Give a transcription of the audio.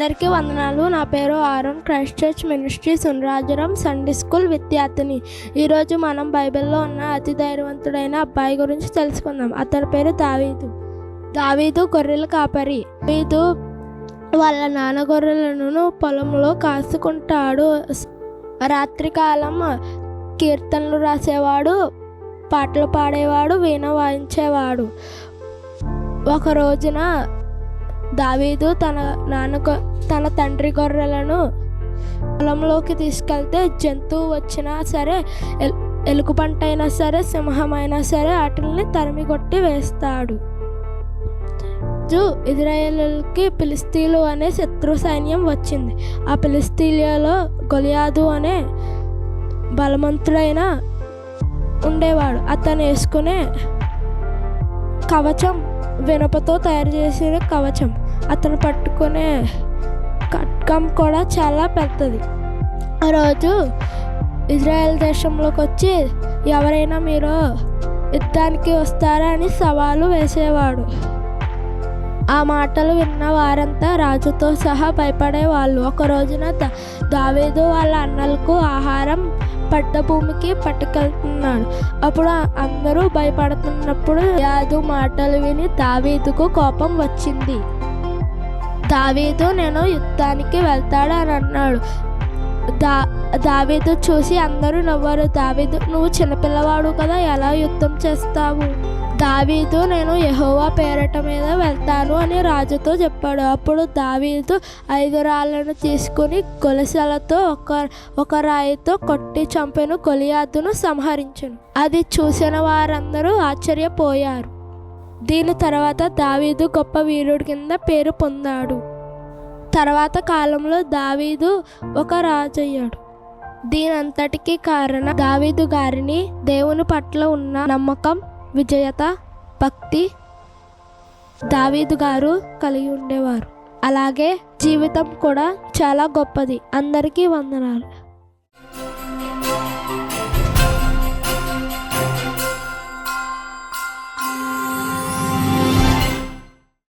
అందరికీ వందనాలు. నా పేరు ఆరోన్. క్రైస్ట్ చర్చ్ మినిస్ట్రీ సునరాజరం సండే స్కూల్ విద్యార్థిని. ఈరోజు మనం బైబిల్లో ఉన్న అతి ధైర్యవంతుడైన అబ్బాయి గురించి తెలుసుకుందాం. అతని పేరు దావీదు. దావీదు గొర్రెల కాపరి. దావీదు వాళ్ళ నాన్న గొర్రెలను పొలంలో కాసుకుంటాడు. రాత్రికాలం కీర్తనలు రాసేవాడు, పాటలు పాడేవాడు, వీణ వాయించేవాడు. ఒక రోజున దావీదు తన తండ్రి గొర్రెలను పొలంలోకి తీసుకెళ్తే జంతువు వచ్చినా సరే, ఎలుగుబంట అయినా సరే, సింహమైనా సరే వాటిని తరిమి కొట్టి వేస్తాడు. ఇజ్రాయేలుకి ఫిలిస్తీన్లు అనే శత్రు సైన్యం వచ్చింది. ఆ ఫిలిస్తీన్లలో గొలియాదు అనే బలవంతుడైన ఉండేవాడు. అతను వేసుకునే కవచం వెనుపతో తయారు చేసిన కవచం, అతను పట్టుకునే ఖడ్గం కూడా చాలా పెద్దది. ఆ రోజు ఇజ్రాయెల్ దేశంలోకి వచ్చి ఎవరైనా మీరు యుద్ధానికి వస్తారా అని సవాలు వేసేవాడు. ఆ మాటలు విన్న వారంతా రాజుతో సహా భయపడేవాళ్ళు. ఒక రోజున దావీదు వాళ్ళ అన్నలకు ఆహారం పడ్డ భూమికి పట్టుకెళ్తున్నాడు. అప్పుడు అందరూ భయపడుతున్నప్పుడు యాదు మాటలు విని దావీదుకు కోపం వచ్చింది. దావీదు నేను యుద్ధానికి వెళ్తాడు అని అన్నాడు. దావీదు చూసి అందరూ నవ్వారు. దావీదు, నువ్వు చిన్నపిల్లవాడు కదా, ఎలా యుద్ధం చేస్తావు? దావీదు, నేను యెహోవా పేరట మీద వెళ్తాను అని రాజుతో చెప్పాడు. అప్పుడు దావీదు 5 రాళ్లను తీసుకుని గొలుసులతో ఒక రాయితో కొట్టి చంపెను, గొలియాతును సంహరించెను. అది చూసిన వారందరూ ఆశ్చర్యపోయారు. దీని తర్వాత దావీదు గొప్ప వీరుడి కింద పేరు పొందాడు. తర్వాత కాలంలో దావీదు ఒక రాజయ్యాడు. దీనంతటికీ కారణం దావీదు గారిని దేవుని పట్ల ఉన్న నమ్మకం, విజయత, భక్తి దావీదు గారు కలిగి ఉండేవారు. అలాగే జీవితం కూడా చాలా గొప్పది. అందరికీ వందనాలు.